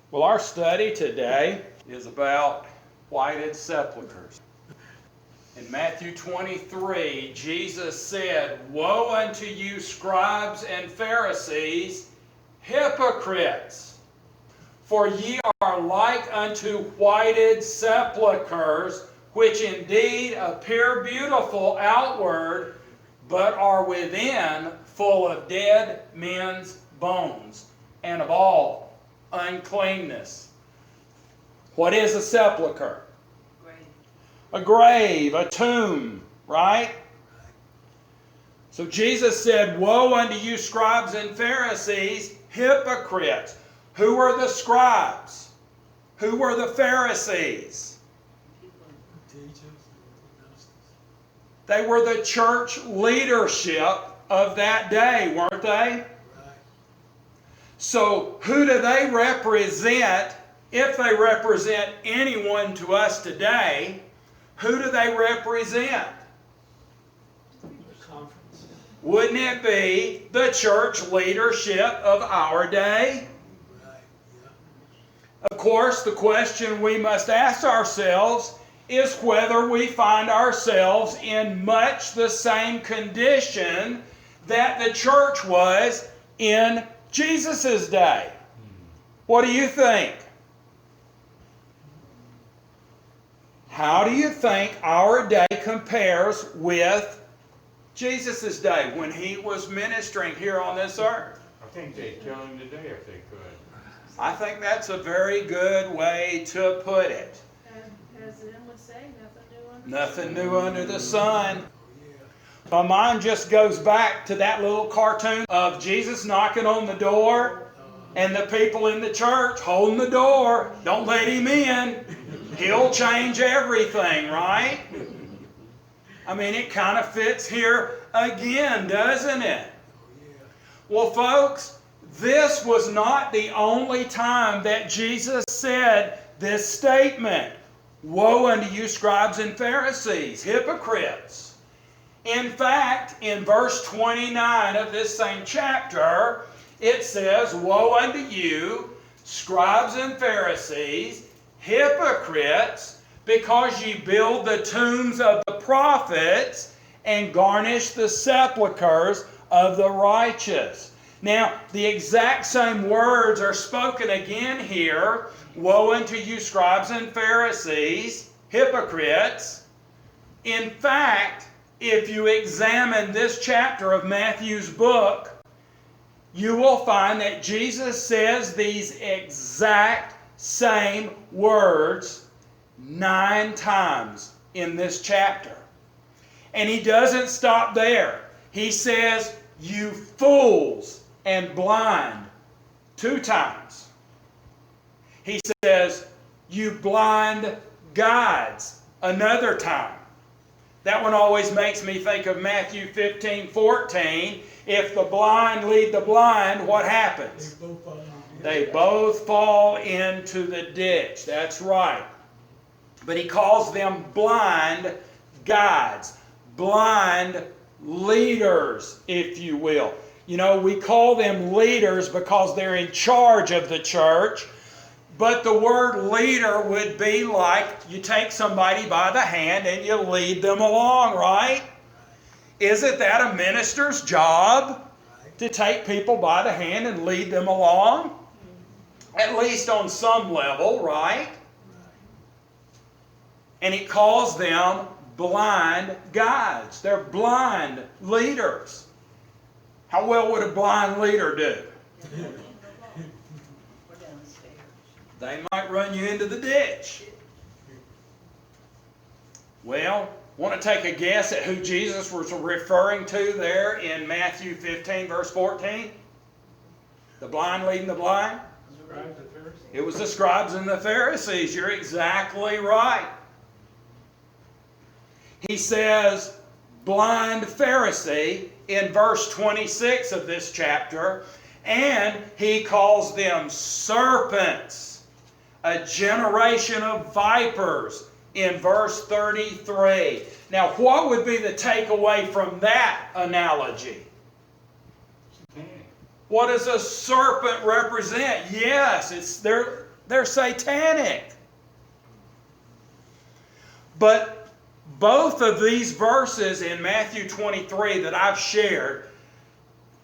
Well, our study today is about whited sepulchres. In Matthew 23, Jesus said, "Woe unto you, scribes and Pharisees, hypocrites! For ye are like unto whited sepulchres, which indeed appear beautiful outward, but are within full of dead men's bones, and of all uncleanness." What is a sepulchre? A grave, a tomb, right? So Jesus said, "Woe unto you, scribes and Pharisees, hypocrites." Who were the scribes? Who were the Pharisees? They were the church leadership of that day, weren't they? So who do they represent? If they represent anyone to us today, who do they represent? Wouldn't it be the church leadership of our day? Of course, the question we must ask ourselves is whether we find ourselves in much the same condition that the church was in Jesus' day. What do you think? How do you think our day compares with Jesus' day when he was ministering here on this earth? I think they'd kill him today if they could. I think that's a very good way to put it. As the hymn would say, Nothing new under the sun. My mind just goes back to that little cartoon of Jesus knocking on the door and the people in the church holding the door. Don't let him in. He'll change everything, right? I mean, it kind of fits here again, doesn't it? Well, folks, this was not the only time that Jesus said this statement. "Woe unto you, scribes and Pharisees, hypocrites." In fact, in verse 29 of this same chapter, it says, "Woe unto you, scribes and Pharisees, hypocrites, because ye build the tombs of the prophets and garnish the sepulchres of the righteous." Now, the exact same words are spoken again here. "Woe unto you, scribes and Pharisees, hypocrites." In fact, if you examine this chapter of Matthew's book, you will find that Jesus says these exact same words 9 times in this chapter. And he doesn't stop there. He says, "You fools and blind," 2 times. He says, "You blind guides," another time. That one always makes me think of Matthew 15:14. If the blind lead the blind, what happens? They both fall into the ditch. That's right. But he calls them blind guides, blind leaders, if you will. You know, we call them leaders because they're in charge of the church. But the word leader would be like you take somebody by the hand and you lead them along, right? Isn't that a minister's job? To take people by the hand and lead them along? At least on some level, right? And he calls them blind guides. They're blind leaders. How well would a blind leader do? They might run you into the ditch. Well, want to take a guess at who Jesus was referring to there in Matthew 15, verse 14? The blind leading the blind? It was the scribes and the Pharisees. You're exactly right. He says, blind Pharisee in verse 26 of this chapter, and he calls them serpents, a generation of vipers in verse 33. Now, what would be the takeaway from that analogy? What does a serpent represent? Yes, They're satanic. But both of these verses in Matthew 23 that I've shared,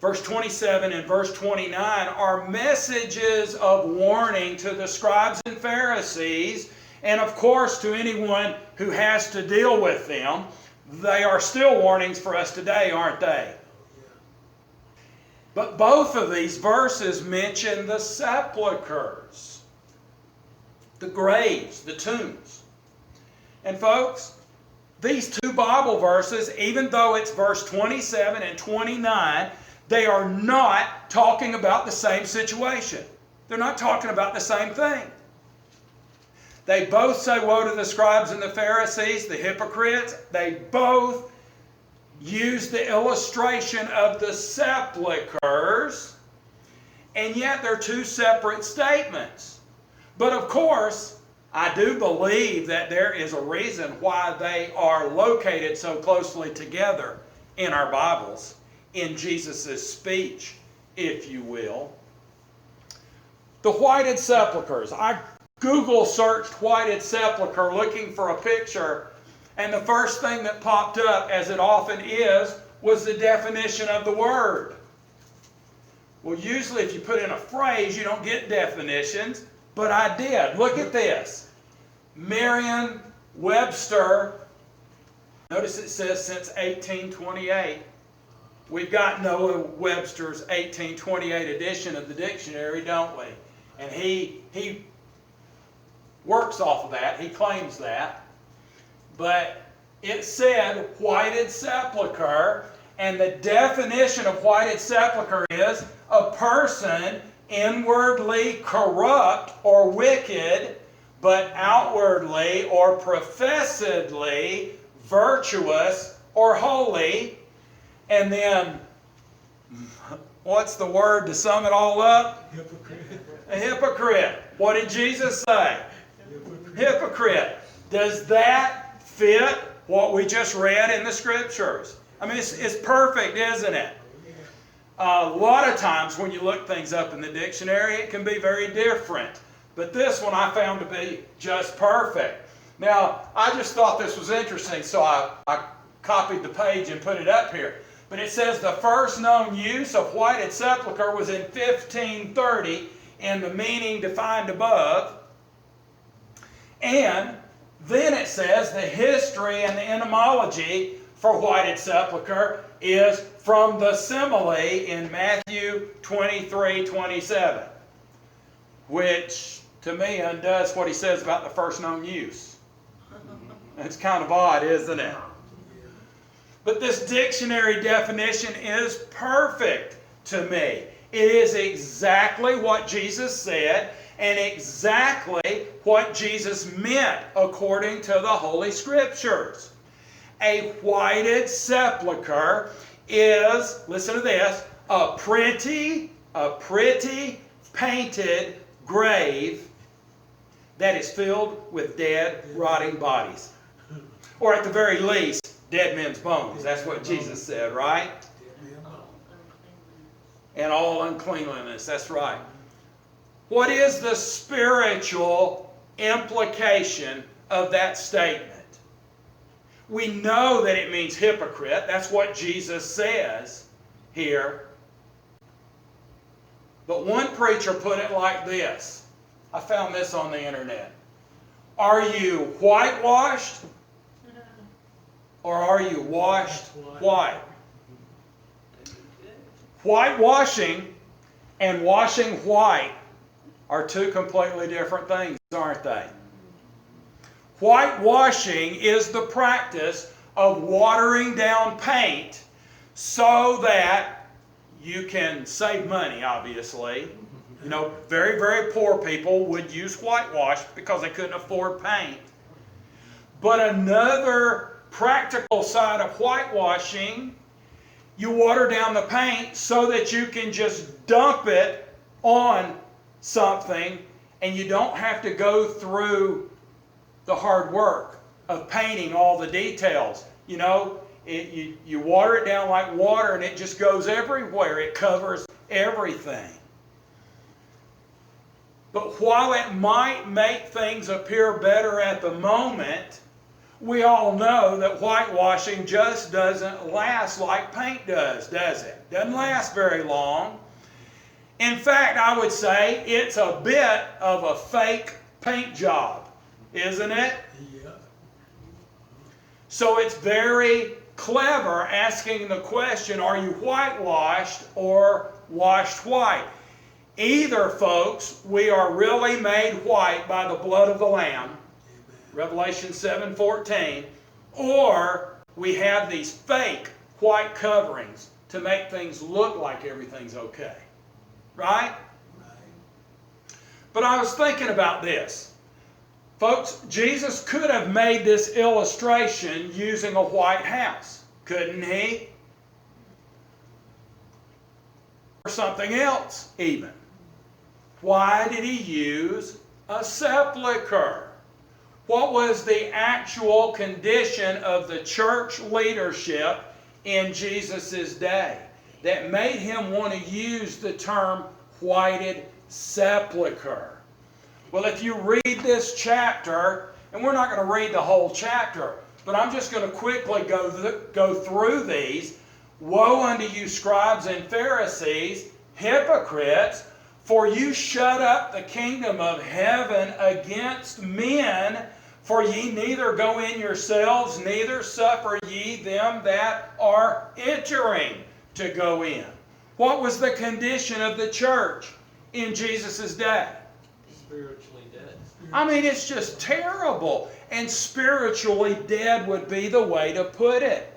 verse 27 and verse 29, are messages of warning to the scribes and Pharisees, and of course to anyone who has to deal with them. They are still warnings for us today, aren't they? But both of these verses mention the sepulchres, the graves, the tombs. And folks, these two Bible verses, even though it's verse 27 and 29, they are not talking about the same situation. They're not talking about the same thing. They both say, woe to the scribes and the Pharisees, the hypocrites. They both use the illustration of the sepulchres, and yet they're two separate statements. But of course, I do believe that there is a reason why they are located so closely together in our Bibles, in Jesus' speech, if you will. The whited sepulchres. I Google searched whited sepulchre looking for a picture, and the first thing that popped up, as it often is, was the definition of the word. Well, usually if you put in a phrase, you don't get definitions, but I did. Look at this. Merriam-Webster, notice it says since 1828. We've got Noah Webster's 1828 edition of the dictionary, don't we? And he works off of that. He claims that. But it said whited sepulchre, and the definition of whited sepulchre is a person inwardly corrupt or wicked, but outwardly or professedly virtuous or holy. And then, what's the word to sum it all up? Hypocrite. A hypocrite. What did Jesus say? Hypocrite. Does that fit what we just read in the Scriptures? I mean, it's perfect, isn't it? A lot of times when you look things up in the dictionary, it can be very different. But this one I found to be just perfect. Now, I just thought this was interesting, so I copied the page and put it up here. But it says the first known use of whited sepulchre was in 1530 in the meaning defined above. And then it says the history and the etymology for whited sepulchre is from the simile in Matthew 23:27, which to me undoes what he says about the first known use. It's kind of odd, isn't it? But this dictionary definition is perfect to me. It is exactly what Jesus said and exactly what Jesus meant according to the Holy Scriptures. A whited sepulchre is, listen to this, a pretty painted grave that is filled with dead, rotting bodies. Or at the very least, dead men's bones. That's what Jesus said, right? And all uncleanness. That's right. What is the spiritual implication of that statement? We know that it means hypocrite. That's what Jesus says here. But one preacher put it like this. I found this on the internet. Are you whitewashed? Or are you washed white? Whitewashing and washing white are two completely different things, aren't they? Whitewashing is the practice of watering down paint so that you can save money, obviously. You know, very, very poor people would use whitewash because they couldn't afford paint. But another practical side of whitewashing, you water down the paint so that you can just dump it on something and you don't have to go through the hard work of painting all the details. You know, you water it down like water and it just goes everywhere. It covers everything. But while it might make things appear better at the moment, we all know that whitewashing just doesn't last like paint does it? Doesn't last very long. In fact, I would say it's a bit of a fake paint job, isn't it? Yeah. So it's very clever asking the question, are you whitewashed or washed white? Either, folks, we are really made white by the blood of the Lamb, Revelation 7:14, or we have these fake white coverings to make things look like everything's okay. Right? But I was thinking about this. Folks, Jesus could have made this illustration using a white house, couldn't he? Or something else, even. Why did he use a sepulchre? What was the actual condition of the church leadership in Jesus' day that made him want to use the term whited sepulchre? Well, if you read this chapter, and we're not going to read the whole chapter, but I'm just going to quickly go through these. Woe unto you, scribes and Pharisees, hypocrites, for you shut up the kingdom of heaven against men, for ye neither go in yourselves, neither suffer ye them that are entering to go in. What was the condition of the church in Jesus' day? Spiritually dead. I mean, it's just terrible. And spiritually dead would be the way to put it.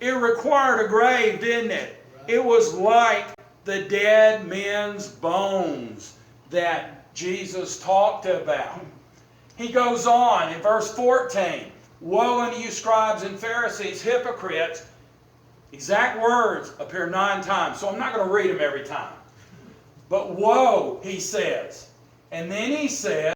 It required a grave, didn't it? It was like the dead men's bones that Jesus talked about. He goes on in verse 14. Woe unto you, scribes and Pharisees, hypocrites. Exact words appear 9 times, so I'm not going to read them every time. But woe, he says. And then he says,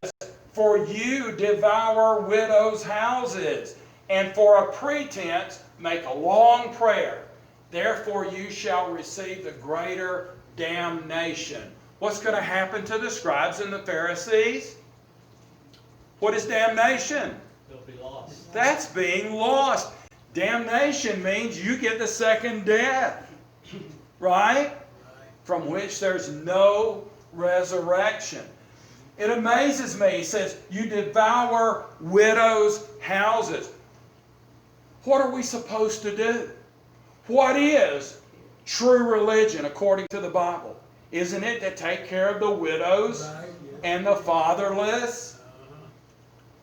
for you devour widows' houses, and for a pretense make a long prayer. Therefore you shall receive the greater damnation. What's going to happen to the scribes and the Pharisees? What is damnation? They'll be lost. That's being lost. Damnation means you get the second death. Right? From which there's no resurrection. It amazes me. He says, you devour widows' houses. What are we supposed to do? What is true religion according to the Bible? Isn't it to take care of the widows and the fatherless?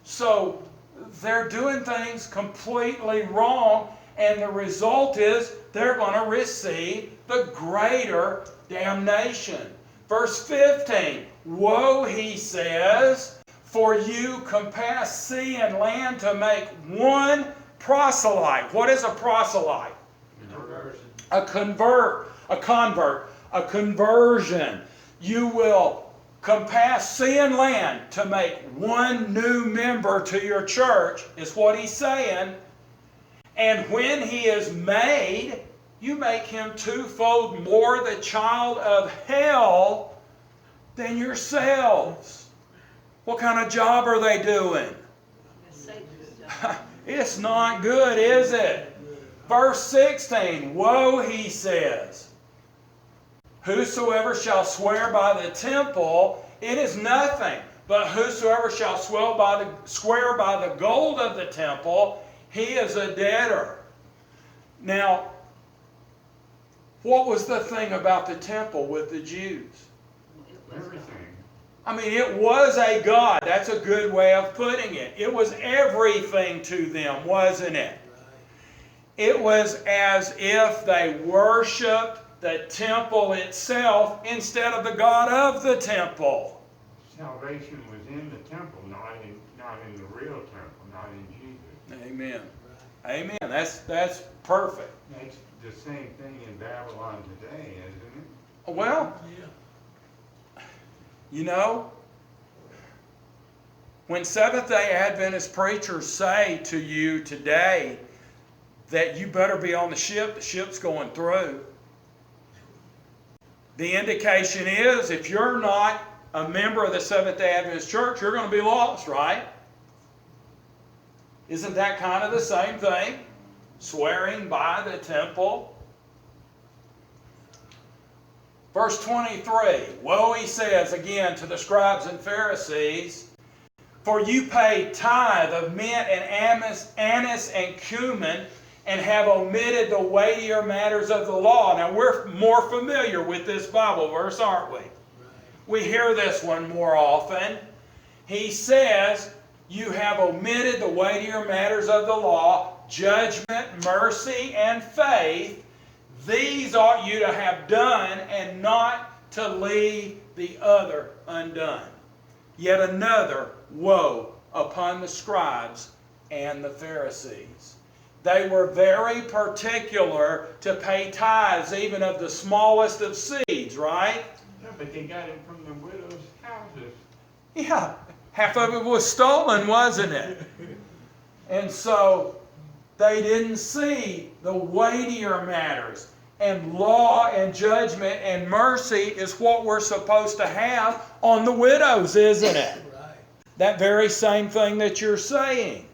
So they're doing things completely wrong, and the result is they're going to receive the greater damnation. Verse 15, woe, he says, for you compass sea and land to make one proselyte. What is a proselyte? A conversion. You will compass sea and land to make one new member to your church, is what he's saying. And when he is made, you make him twofold more the child of hell than yourselves. What kind of job are they doing? It's not good, is it? Verse 16, woe, he says, whosoever shall swear by the temple, it is nothing. But whosoever shall swear by the gold of the temple, he is a debtor. Now, what was the thing about the temple with the Jews? Everything. I mean, it was a god. That's a good way of putting it. It was everything to them, wasn't it? It was as if they worshipped the temple itself instead of the God of the temple. Salvation was in the temple, not in the real temple, not in Jesus. Amen. Amen. That's perfect. That's the same thing in Babylon today, isn't it? Well, you know, when Seventh-day Adventist preachers say to you today that you better be on the ship's going through, the indication is if you're not a member of the Seventh-day Adventist Church, you're going to be lost, right? Isn't that kind of the same thing? Swearing by the temple. Verse 23, woe, he says again to the scribes and Pharisees, for you pay tithe of mint and anise and cummin, and have omitted the weightier matters of the law. Now we're more familiar with this Bible verse, aren't we? Right. We hear this one more often. He says, you have omitted the weightier matters of the law, judgment, mercy, and faith. These ought you to have done, and not to leave the other undone. Yet another woe upon the scribes and the Pharisees. They were very particular to pay tithes, even of the smallest of seeds, right? Yeah, but they got it from the widows' houses. Yeah, half of it was stolen, wasn't it? And so they didn't see the weightier matters. And law and judgment and mercy is what we're supposed to have on the widows, isn't it? Right. That very same thing that you're saying.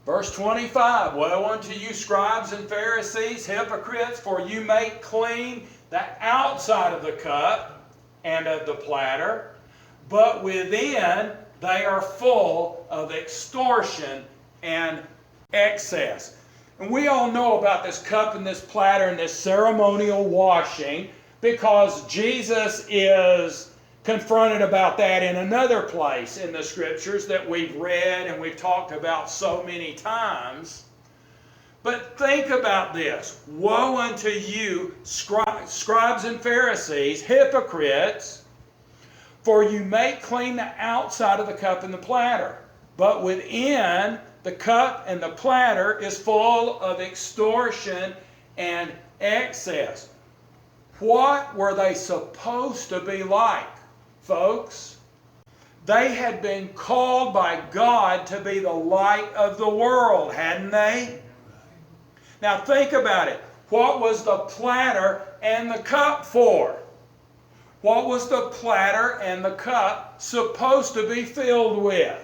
Verse 25, woe unto you, scribes and Pharisees, hypocrites, for you make clean the outside of the cup and of the platter, but within they are full of extortion and excess. And we all know about this cup and this platter and this ceremonial washing, because Jesus is confronted about that in another place in the Scriptures that we've read and we've talked about so many times. But think about this. Woe unto you, scribes and Pharisees, hypocrites, for you make clean the outside of the cup and the platter, but within the cup and the platter is full of extortion and excess. What were they supposed to be like, folks? They had been called by God to be the light of the world, hadn't they? Now think about it. What was the platter and the cup for? What was the platter and the cup supposed to be filled with?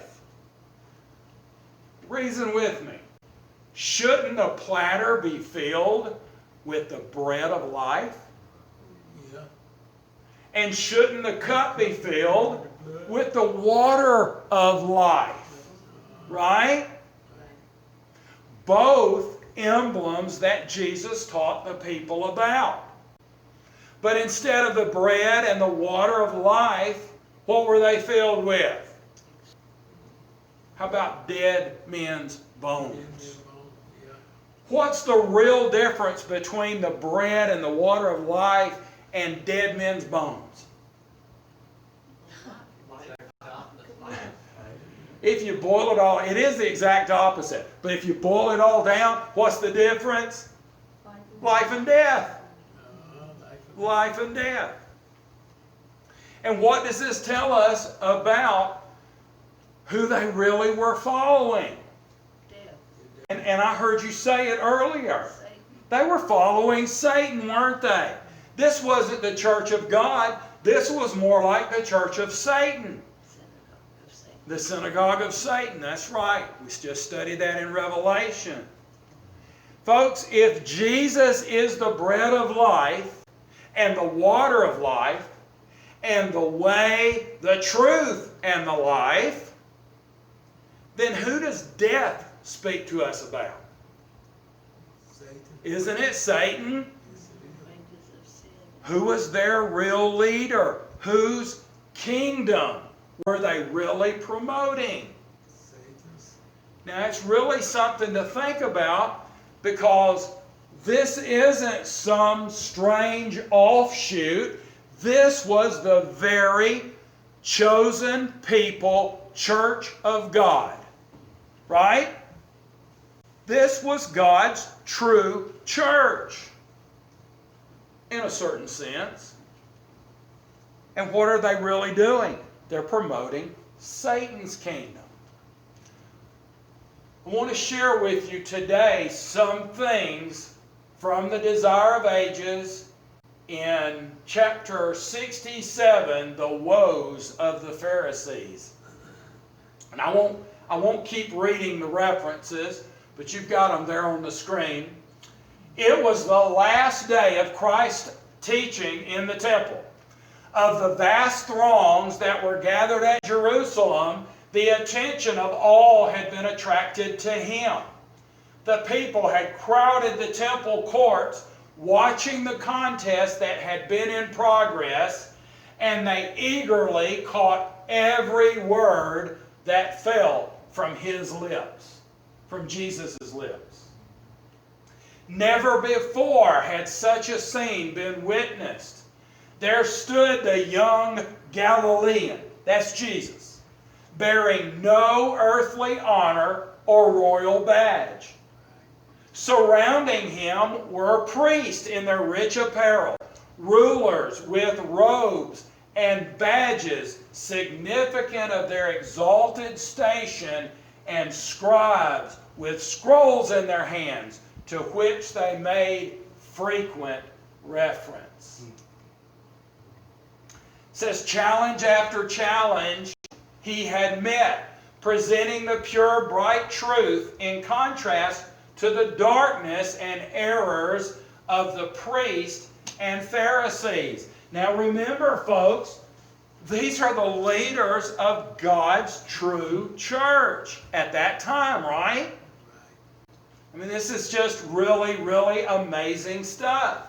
Reason with me. Shouldn't the platter be filled with the bread of life? Yeah. And shouldn't the cup be filled with the water of life? Right? Both emblems that Jesus taught the people about. But instead of the bread and the water of life, what were they filled with? How about dead men's bones? What's the real difference between the bread and the water of life and dead men's bones? If you boil it all, it is the exact opposite. But if you boil it all down, what's the difference? Life and death. Life and death. And what does this tell us about who they really were following? And I heard you say it earlier. They were following Satan, weren't they? This wasn't the church of God. This was more like the church of Satan. The synagogue of Satan, that's right. We just studied that in Revelation. Folks, if Jesus is the bread of life and the water of life and the way, the truth, and the life, then who does death speak to us about? Satan. Isn't it Satan? Who was their real leader? Whose kingdom were they really promoting? Satan's. Now it's really something to think about, because this isn't some strange offshoot. This was the very chosen people, church of God. Right? This was God's true church, in a certain sense. And what are they really doing? They're promoting Satan's kingdom. I want to share with you today some things from the Desire of Ages in chapter 67, the woes of the Pharisees. And I won't keep reading the references, but you've got them there on the screen. It was the last day of Christ's teaching in the temple. Of the vast throngs that were gathered at Jerusalem, the attention of all had been attracted to him. The people had crowded the temple courts, watching the contest that had been in progress, and they eagerly caught every word that fell from his lips, from Jesus' lips. Never before had such a scene been witnessed. There stood the young Galilean, that's Jesus, bearing no earthly honor or royal badge. Surrounding him were priests in their rich apparel, rulers with robes and badges significant of their exalted station, and scribes with scrolls in their hands, to which they made frequent reference. It says, challenge after challenge he had met, presenting the pure, bright truth in contrast to the darkness and errors of the priests and Pharisees. Now remember, folks, these are the leaders of God's true church at that time, right? I mean, this is just really, really amazing stuff.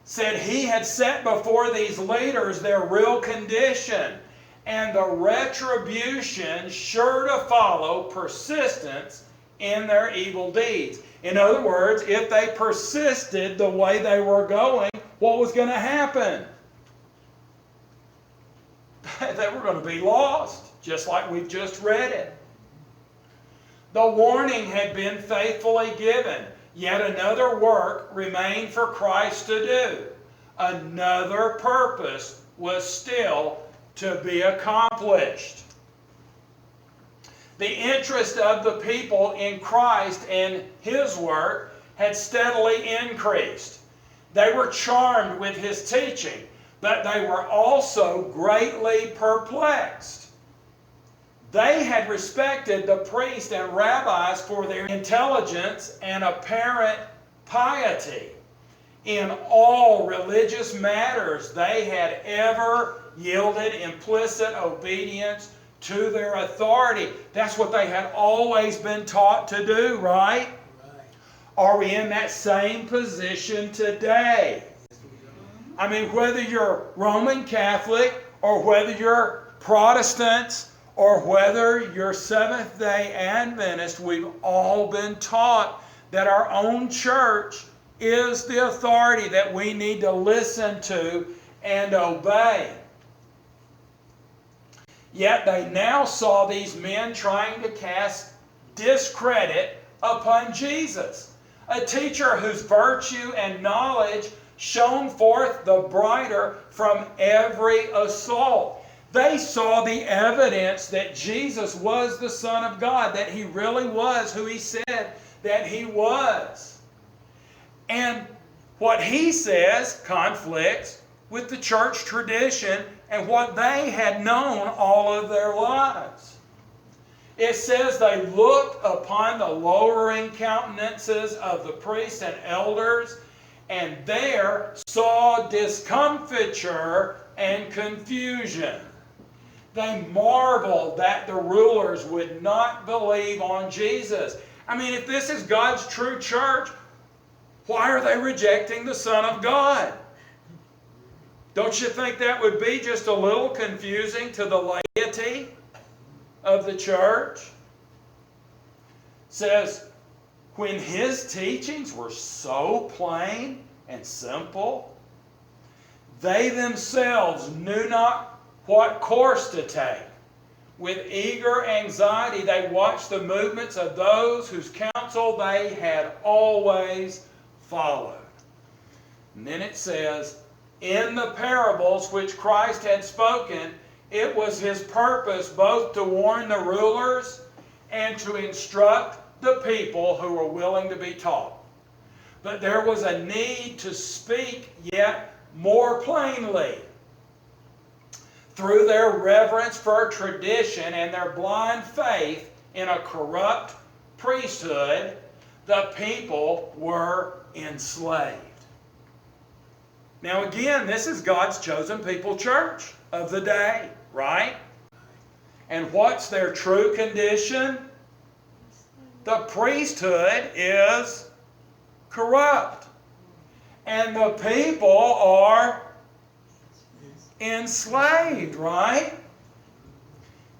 Said he had set before these leaders their real condition and the retribution sure to follow persistence in their evil deeds. In other words, if they persisted the way they were going, what was going to happen? They were going to be lost, just like we've just read it. The warning had been faithfully given. Yet another work remained for Christ to do. Another purpose was still to be accomplished. The interest of the people in Christ and His work had steadily increased. They were charmed with His teaching, but they were also greatly perplexed. They had respected the priests and rabbis for their intelligence and apparent piety. In all religious matters, they had ever yielded implicit obedience to their authority. That's what they had always been taught to do, right? Are we in that same position today? I mean, whether you're Roman Catholic or whether you're Protestant or whether you're Seventh-day Adventist, we've all been taught that our own church is the authority that we need to listen to and obey. Yet they now saw these men trying to cast discredit upon Jesus, a teacher whose virtue and knowledge shone forth the brighter from every assault. They saw the evidence that Jesus was the Son of God, that He really was who He said that He was. And what He says conflicts with the church tradition and what they had known all of their lives. It says they looked upon the lowering countenances of the priests and elders, and there saw discomfiture and confusion. They marveled that the rulers would not believe on Jesus. I mean, if this is God's true church, why are they rejecting the Son of God? Don't you think that would be just a little confusing to the laity of the church? It says, when His teachings were so plain and simple, they themselves knew not what course to take. With eager anxiety, they watched the movements of those whose counsel they had always followed. And then it says, in the parables which Christ had spoken, it was His purpose both to warn the rulers and to instruct the people who were willing to be taught. But there was a need to speak yet more plainly. Through their reverence for tradition and their blind faith in a corrupt priesthood, the people were enslaved. Now again, this is God's chosen people church of the day, right? And what's their true condition? The priesthood is corrupt. And the people are enslaved, right?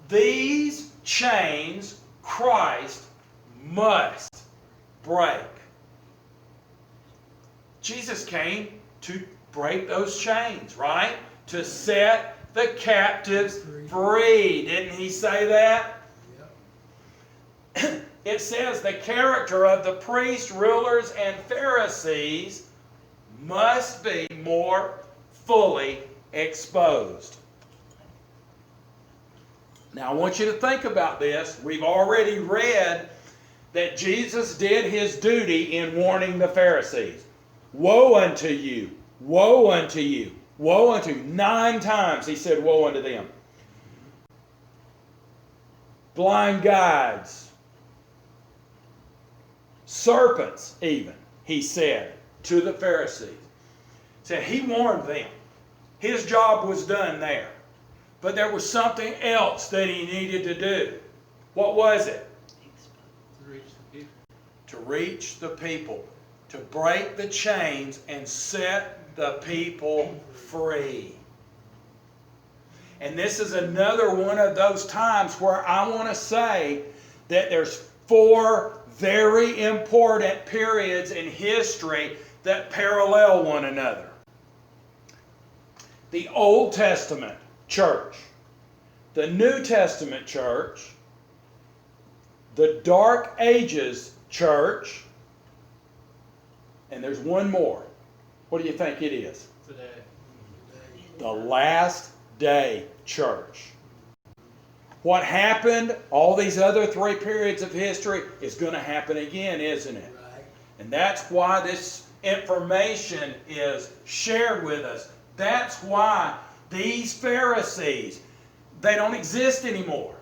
These chains Christ must break. Jesus came to break those chains, right? To set the captives free. Didn't he say that? Yep. It says the character of the priests, rulers, and Pharisees must be more fully exposed. Now I want you to think about this. We've already read that Jesus did his duty in warning the Pharisees. Woe unto you! Woe unto you! Woe unto you! 9 times he said woe unto them. Blind guides, serpents even, he said to the Pharisees. Said he warned them. His job was done there. But there was something else that he needed to do. What was it? To reach the people. To reach the people. To break the chains and set the people free. And this is another one of those times where I want to say that there's 4 very important periods in history that parallel one another. The Old Testament church, the New Testament church, the Dark Ages church, and there's one more. What do you think it is? Today. The last day church. What happened, all these other 3 periods of history, is going to happen again, isn't it? Right. And that's why this information is shared with us. That's why these Pharisees, they don't exist anymore.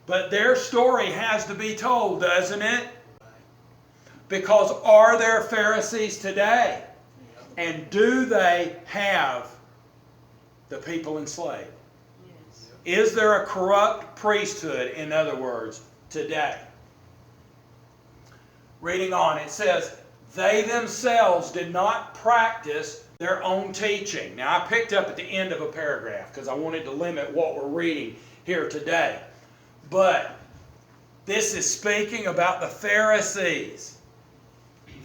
But their story has to be told, doesn't it? Because are there Pharisees today? And do they have the people enslaved? Yes. Is there a corrupt priesthood, in other words, today? Reading on, it says, they themselves did not practice their own teaching. Now, I picked up at the end of a paragraph because I wanted to limit what we're reading here today. But this is speaking about the Pharisees.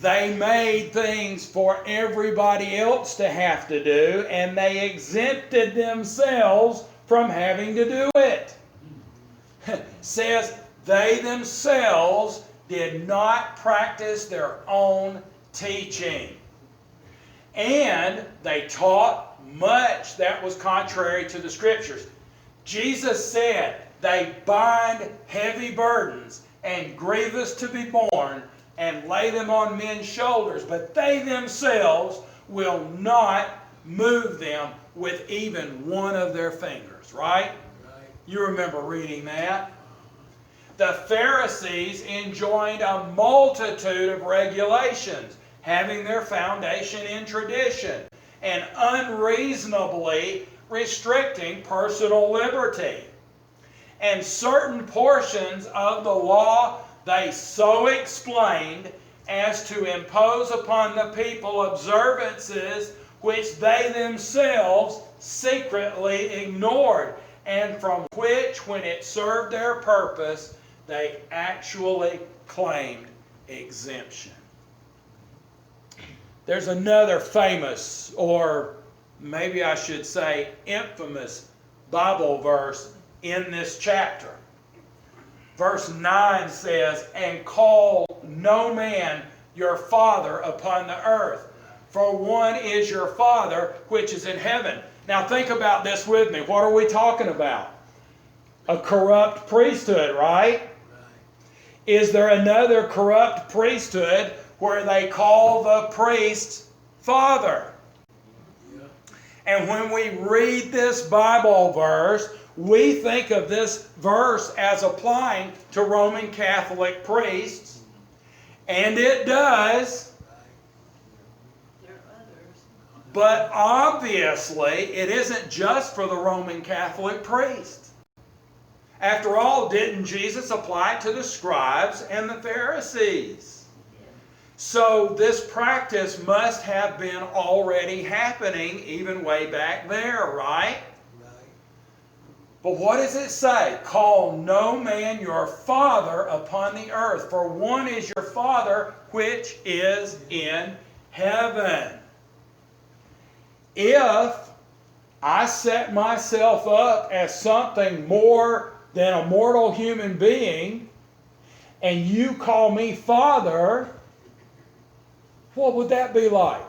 They made things for everybody else to have to do, and they exempted themselves from having to do it. Says they themselves did not practice their own teaching. And they taught much that was contrary to the Scriptures. Jesus said they bind heavy burdens and grievous to be borne and lay them on men's shoulders, but they themselves will not move them with even one of their fingers. Right? You remember reading that. The Pharisees enjoined a multitude of regulations, having their foundation in tradition, and unreasonably restricting personal liberty. And certain portions of the law they so explained as to impose upon the people observances which they themselves secretly ignored, and from which, when it served their purpose, they actually claimed exemption. There's another famous, or maybe I should say infamous, Bible verse in this chapter. Verse 9 says, and call no man your father upon the earth, for one is your Father which is in heaven. Now think about this with me. What are we talking about? A corrupt priesthood, right? Is there another corrupt priesthood where they call the priest Father. Yeah. And when we read this Bible verse, we think of this verse as applying to Roman Catholic priests. And it does. There are others. But obviously, it isn't just for the Roman Catholic priest. After all, didn't Jesus apply it to the scribes and the Pharisees? So this practice must have been already happening even way back there, right? Right. But what does it say? Call no man your father upon the earth, for one is your Father which is in heaven. If I set myself up as something more than a mortal human being, and you call me Father, what would that be like?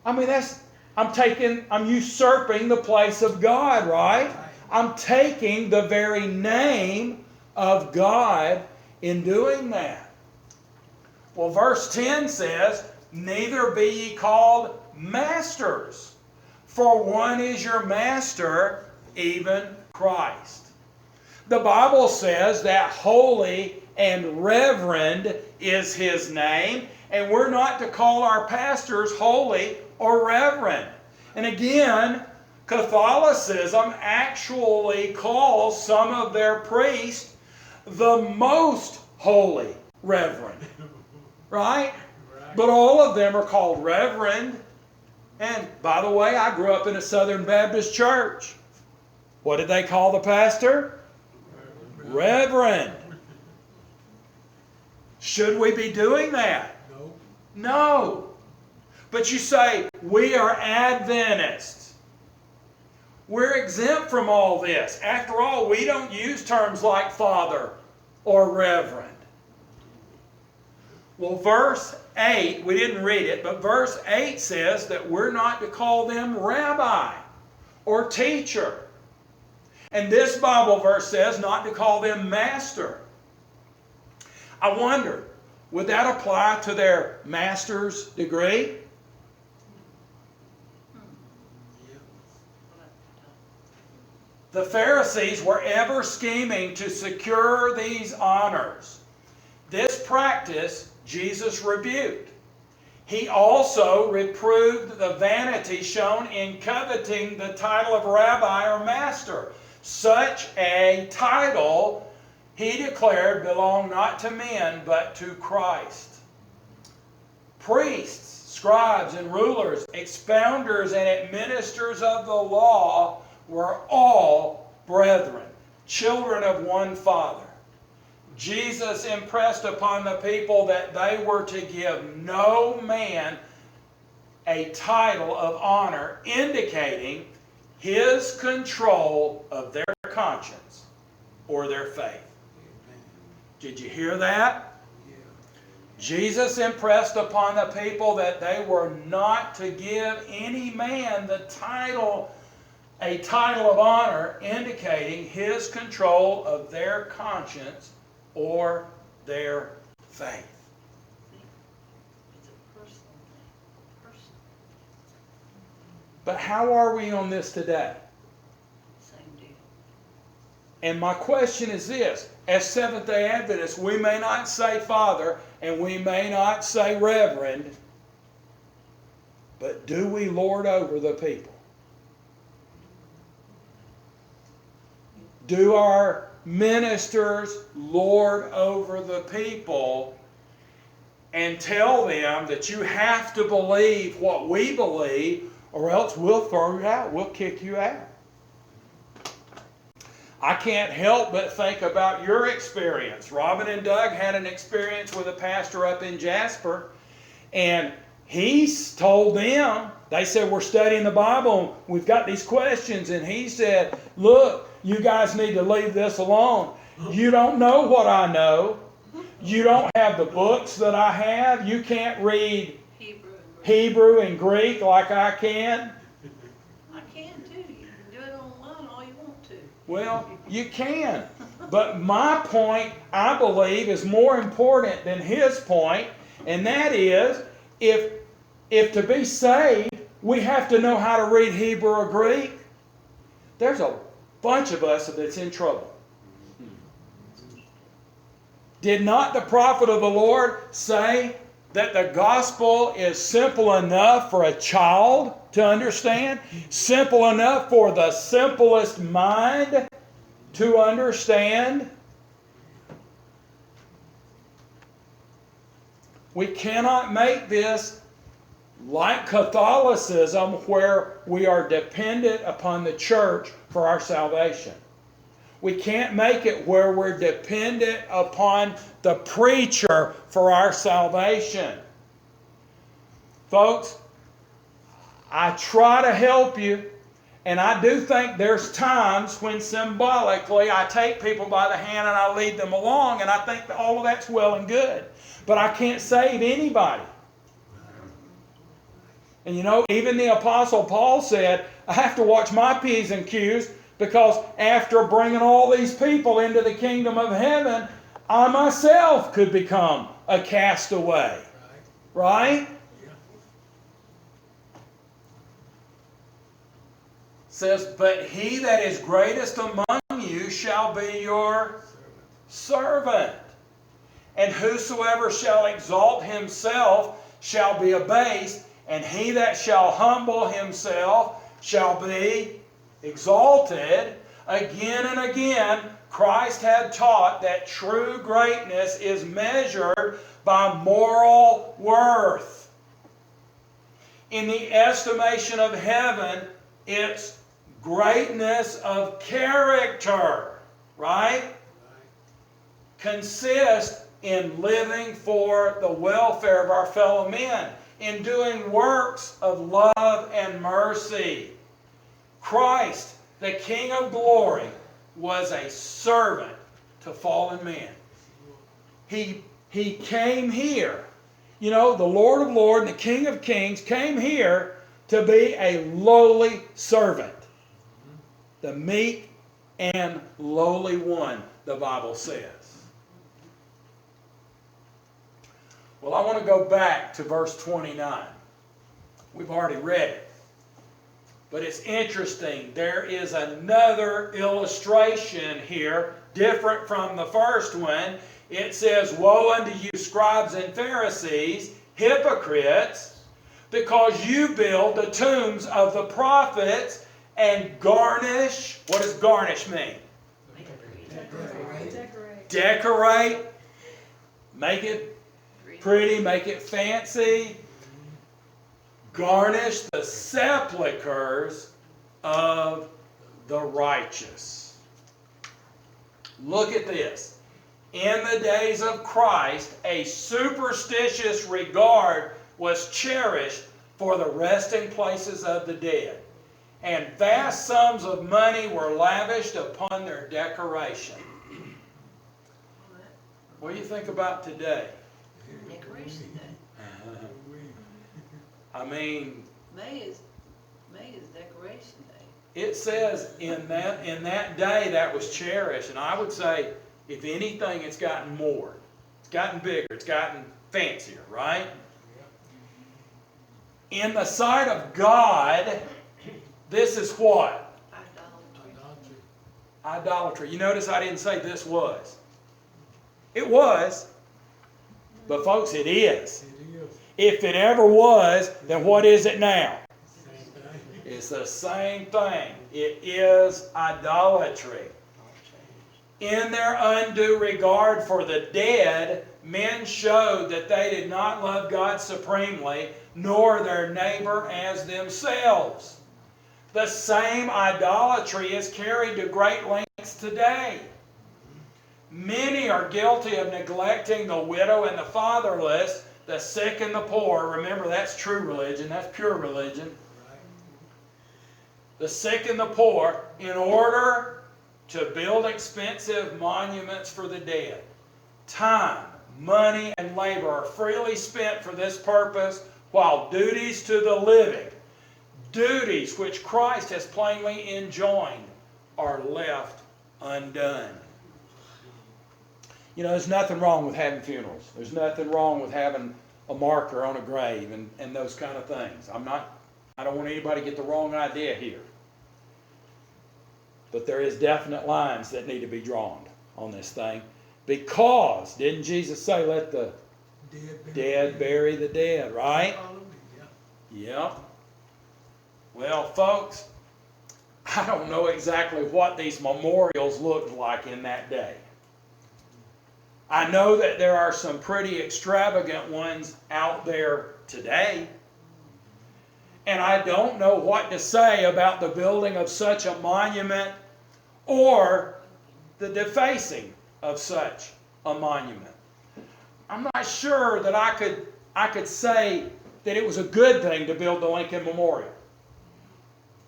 I mean, I'm usurping the place of God, right? I'm taking the very name of God in doing that. Well, verse 10 says, neither be ye called masters, for one is your master, even Christ. The Bible says that holy and reverend is his name, and we're not to call our pastors holy or reverend. And again, Catholicism actually calls some of their priests the most holy reverend. Right? But all of them are called reverend. And by the way, I grew up in a Southern Baptist church. What did they call the pastor? Reverend. Should we be doing that? No. No. But you say, we are Adventists. We're exempt from all this. After all, we don't use terms like Father or Reverend. Well, verse 8, we didn't read it, but verse 8 says that we're not to call them rabbi or teacher. And this Bible verse says not to call them master. I wonder, would that apply to their master's degree? The Pharisees were ever scheming to secure these honors. This practice Jesus rebuked. He also reproved the vanity shown in coveting the title of rabbi or master. Such a title, he declared, belonged not to men, but to Christ. Priests, scribes, and rulers, expounders, and administrators of the law were all brethren, children of one Father. Jesus impressed upon the people that they were to give no man a title of honor, indicating his control of their conscience or their faith. Did you hear that? Yeah. Jesus impressed upon the people that they were not to give any man a title of honor, indicating his control of their conscience or their faith. It's a personal thing. Personal. But how are we on this today? Same deal. And my question is this. As Seventh-day Adventists, we may not say Father and we may not say Reverend, but do we lord over the people? Do our ministers lord over the people and tell them that you have to believe what we believe, or else we'll throw you out, we'll kick you out? I can't help but think about your experience. Robin and Doug had an experience with a pastor up in Jasper, and he told them, they said, we're studying the Bible, we've got these questions, and he said, look, you guys need to leave this alone. You don't know what I know. You don't have the books that I have. You can't read Hebrew and Greek like I can. I can too. You can do it online all you want to. Well, you can. But my point, I believe, is more important than his point. And that is, if to be saved, we have to know how to read Hebrew or Greek, there's a bunch of us that's in trouble. Did not the prophet of the Lord say that the gospel is simple enough for a child to understand? Simple enough for the simplest mind to understand? We cannot make this like Catholicism, where we are dependent upon the church for our salvation. We can't make it where we're dependent upon the preacher for our salvation. Folks, I try to help you, and I do think there's times when symbolically I take people by the hand and I lead them along, and I think that all of that's well and good. But I can't save anybody. And you know, even the Apostle Paul said, I have to watch my P's and Q's, because after bringing all these people into the kingdom of heaven, I myself could become a castaway. Right? Says, but he that is greatest among you shall be your servant. And whosoever shall exalt himself shall be abased, and he that shall humble himself shall be exalted. Again and again, Christ had taught that true greatness is measured by moral worth. In the estimation of heaven, it's greatness of character, right? Consists in living for the welfare of our fellow men, in doing works of love and mercy. Christ, the King of glory, was a servant to fallen men. He came here. You know, the Lord of lords and the King of kings came here to be a lowly servant. The meek and lowly one, the Bible says. Well, I want to go back to verse 29. We've already read it. But it's interesting. There is another illustration here, different from the first one. It says, woe unto you, Scribes and Pharisees, hypocrites, because you build the tombs of the prophets and garnish. What does garnish mean? Decorate. Make it pretty, make it fancy. Garnish the sepulchres of the righteous. Look at this. In the days of Christ, a superstitious regard was cherished for the resting places of the dead, and vast sums of money were lavished upon their decoration. What do you think about today? Decoration Day. I mean, May is Decoration Day. it says in that day that was cherished, and I would say, if anything, it's gotten more. It's gotten bigger. It's gotten fancier, right? In the sight of God, this is what? Idolatry. Idolatry. You notice I didn't say this was. It was. But folks, it is. If it ever was, then what is it now? It's the same thing. It is idolatry. In their undue regard for the dead, men showed that they did not love God supremely, nor their neighbor as themselves. The same idolatry is carried to great lengths today. Many are guilty of neglecting the widow and the fatherless, the sick and the poor. Remember, that's true religion. That's pure religion. The sick and the poor, in order to build expensive monuments for the dead. Time, money, and labor are freely spent for this purpose, while duties to the living, duties which Christ has plainly enjoined, are left undone. You know, there's nothing wrong with having funerals. There's nothing wrong with having a marker on a grave and those kind of things. I don't want anybody to get the wrong idea here. But there is definite lines that need to be drawn on this thing. Because, didn't Jesus say, let the dead bury the dead, right? Yep. Well, folks, I don't know exactly what these memorials looked like in that day. I know that there are some pretty extravagant ones out there today. And I don't know what to say about the building of such a monument or the defacing of such a monument. I'm not sure that I could say that it was a good thing to build the Lincoln Memorial.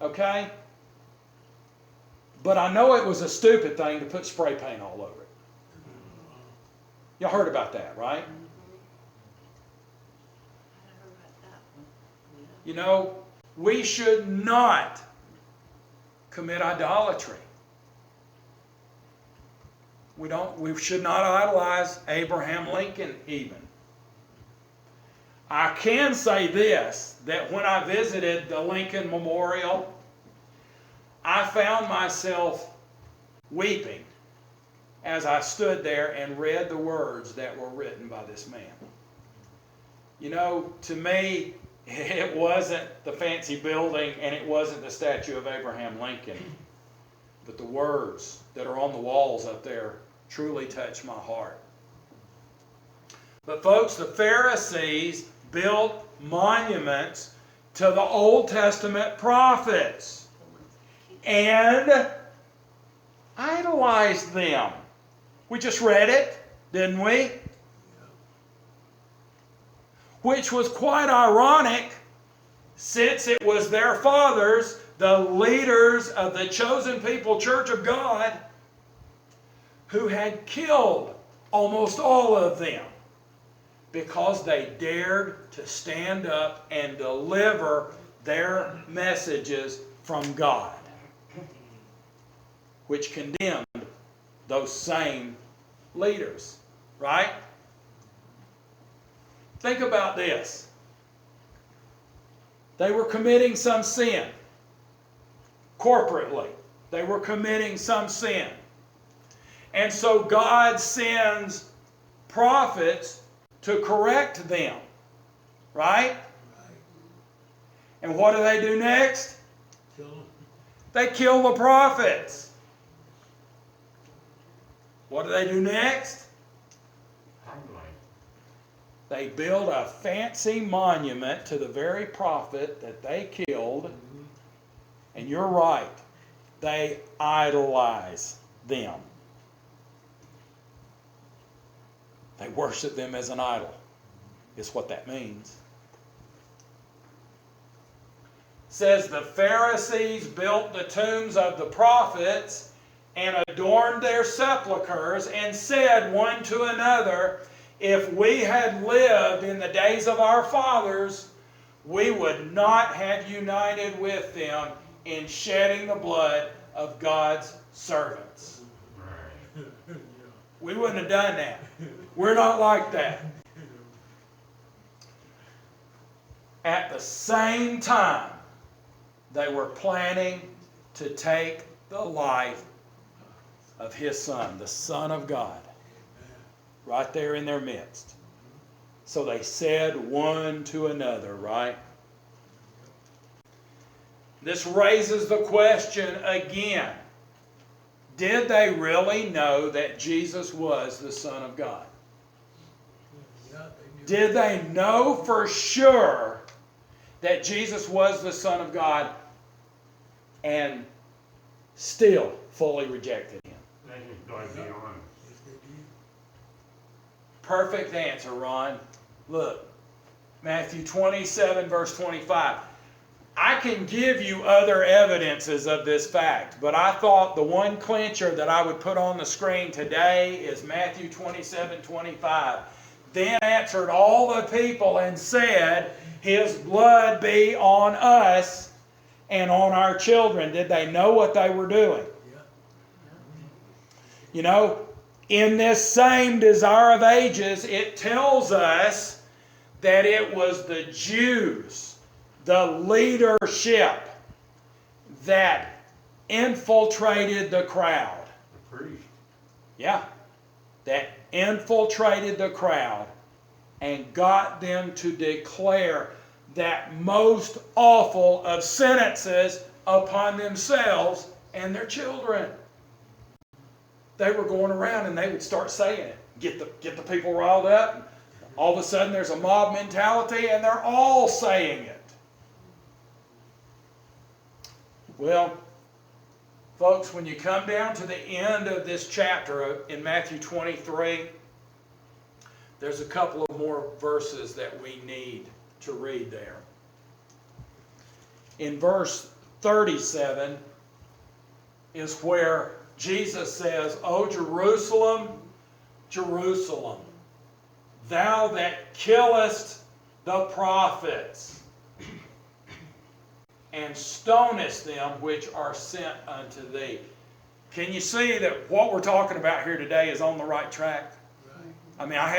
Okay? But I know it was a stupid thing to put spray paint all over it. Y'all heard about that, right? You know, we should not commit idolatry. We should not idolize Abraham Lincoln even. I can say this, that when I visited the Lincoln Memorial, I found myself weeping as I stood there and read the words that were written by this man. You know, to me, it wasn't the fancy building and it wasn't the statue of Abraham Lincoln, but the words that are on the walls up there truly touch my heart. But folks, the Pharisees built monuments to the Old Testament prophets and idolized them. We just read it, didn't we? Which was quite ironic, since it was their fathers, the leaders of the chosen people, Church of God, who had killed almost all of them because they dared to stand up and deliver their messages from God, which condemned those same leaders, right? Think about this. They were committing some sin. Corporately, they were committing some sin. And so God sends prophets to correct them. Right? And what do they do next? They kill the prophets. What do they do next? They build a fancy monument to the very prophet that they killed. And you're right. They idolize them. They worship them as an idol, is what that means. It says the Pharisees built the tombs of the prophets and adorned their sepulchres and said one to another, if we had lived in the days of our fathers, we would not have united with them in shedding the blood of God's servants. We wouldn't have done that. We're not like that. At the same time, they were planning to take the life of His Son, the Son of God, right there in their midst. So they said one to another, right? This raises the question again. Did they really know that Jesus was the Son of God? Did they know for sure that Jesus was the Son of God and still fully rejected Him? They just got to be honest. Perfect answer, Ron. Look, Matthew 27, verse 25. I can give you other evidences of this fact, but I thought the one clincher that I would put on the screen today is Matthew 27, 25. Then answered all the people and said, His blood be on us and on our children. Did they know what they were doing? You know, in this same Desire of Ages, it tells us that it was the Jews, the leadership, that infiltrated the crowd. The priest. Yeah, that infiltrated the crowd and got them to declare that most awful of sentences upon themselves and their children. They were going around and they would start saying it. Get the people riled up. All of a sudden there's a mob mentality and they're all saying it. Well, folks, when you come down to the end of this chapter in Matthew 23, there's a couple of more verses that we need to read there. In verse 37 is where Jesus says, "O Jerusalem, Jerusalem, thou that killest the prophets, and stonest them which are sent unto thee." Can you see that what we're talking about here today is on the right track? I mean, I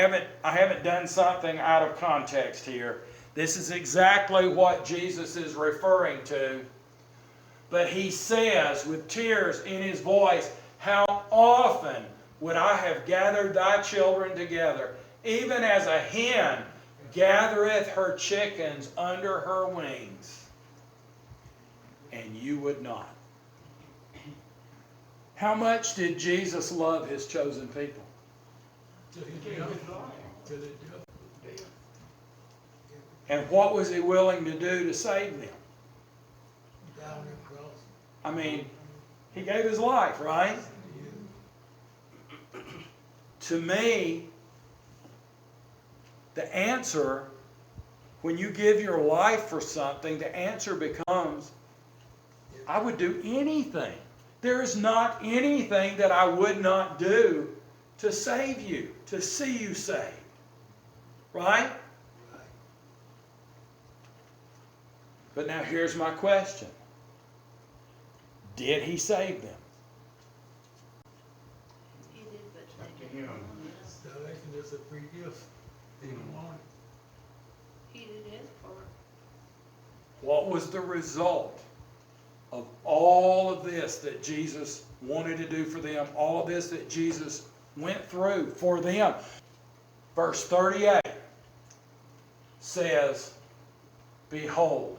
haven't done something out of context here. This is exactly what Jesus is referring to. But he says with tears in his voice, "How often would I have gathered thy children together, even as a hen gathereth her chickens under her wings, and you would not." How much did Jesus love his chosen people? To the death. To the death. And what was he willing to do to save them? Down the cross. I mean, he gave his life, right? To me, the answer, when you give your life for something, the answer becomes, I would do anything. There is not anything that I would not do to save you, to see you saved. Right? But now here's my question. Did he save them? He did, but Up they to didn't him. want it. Salvation is a free gift. They don't want it. He did his part. What was the result of all of this that Jesus wanted to do for them, all of this that Jesus went through for them? Verse 38 says, "Behold,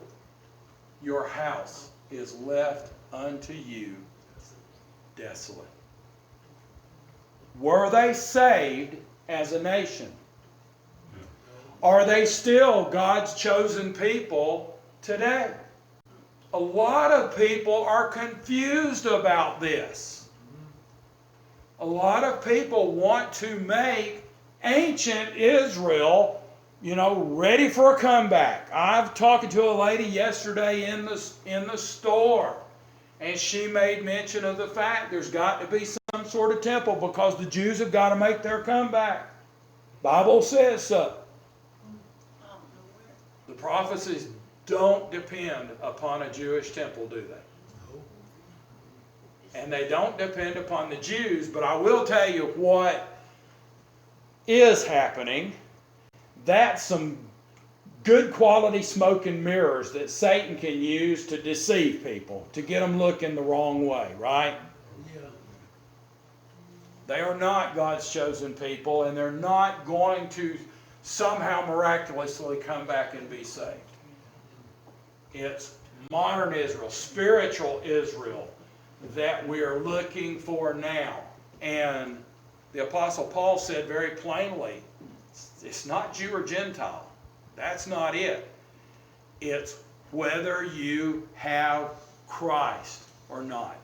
your house is left unto you desolate." Were they saved as a nation? Are they still God's chosen people today? A lot of people are confused about this. A lot of people want to make ancient Israel, ready for a comeback. I've talked to a lady yesterday in the store, and she made mention of the fact there's got to be some sort of temple because the Jews have got to make their comeback. Bible says so. I don't know where. The prophecies don't depend upon a Jewish temple, do they? No. And they don't depend upon the Jews, but I will tell you what is happening. That's some good quality smoke and mirrors that Satan can use to deceive people, to get them looking the wrong way, right? Yeah. They are not God's chosen people, and they're not going to somehow miraculously come back and be saved. It's modern Israel, spiritual Israel, that we are looking for now. And the Apostle Paul said very plainly, it's not Jew or Gentile. That's not it. It's whether you have Christ or not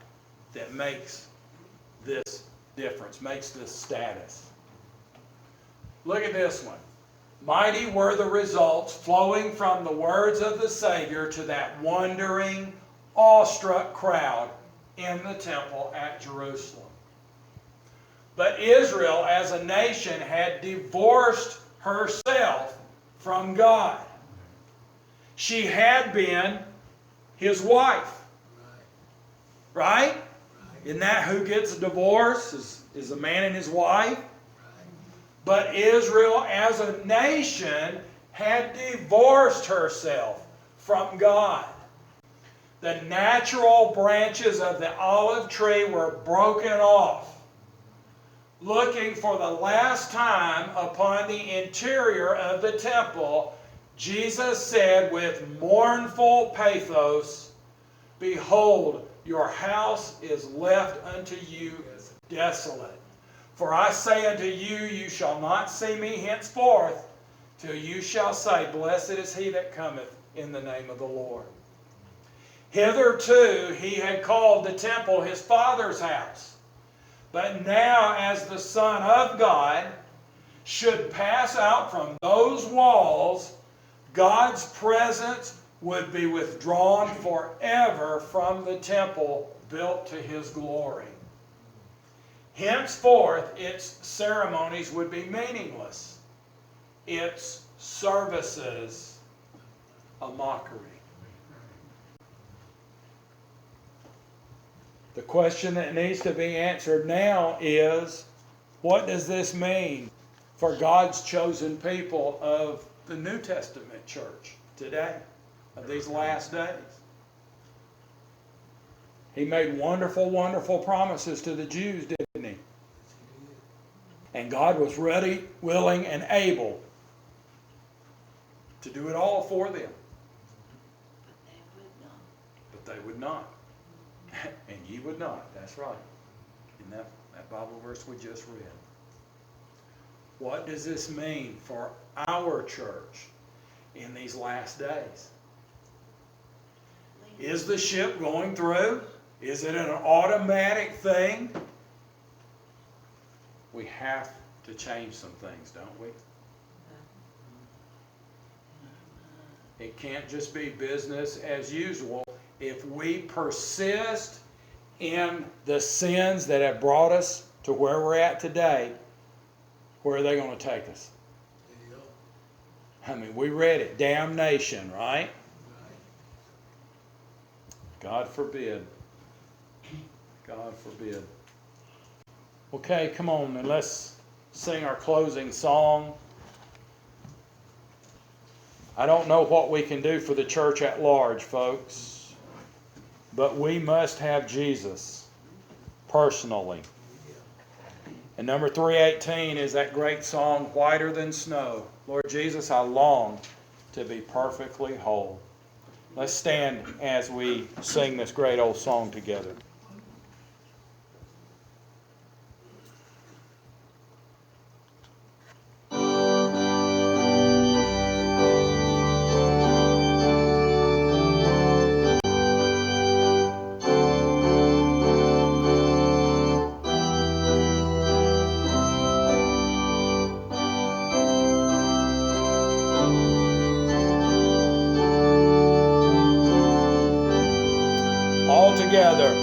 that makes this difference, makes this status. Look at this one. Mighty were the results flowing from the words of the Savior to that wondering, awestruck crowd in the temple at Jerusalem. But Israel as a nation had divorced herself from God. She had been his wife. Right? Isn't that who gets a divorce? Is a man and his wife? But Israel as a nation had divorced herself from God. The natural branches of the olive tree were broken off, looking for the last time upon the interior of the temple. Jesus said with mournful pathos, "Behold, your house is left unto you desolate. For I say unto you, you shall not see me henceforth, till you shall say, Blessed is he that cometh in the name of the Lord." Hitherto he had called the temple his Father's house. But now, as the Son of God should pass out from those walls, God's presence would be withdrawn forever from the temple built to his glory. Henceforth, its ceremonies would be meaningless, its services a mockery. The question that needs to be answered now is, what does this mean for God's chosen people of the New Testament church today, of these last days? He made wonderful, wonderful promises to the Jews, didn't he? And God was ready, willing, and able to do it all for them. But they would not. And ye would not. That's right. In that Bible verse we just read. What does this mean for our church in these last days? Is the ship going through? Is it an automatic thing? We have to change some things, don't we? It can't just be business as usual. If we persist in the sins that have brought us to where we're at today, where are they going to take us? There you go. I mean, we read it. Damnation, right? God forbid. God forbid. Okay, come on and let's sing our closing song. I don't know what we can do for the church at large, folks. But we must have Jesus personally. And number 318 is that great song, Whiter Than Snow. Lord Jesus, I long to be perfectly whole. Let's stand as we sing this great old song together. All together.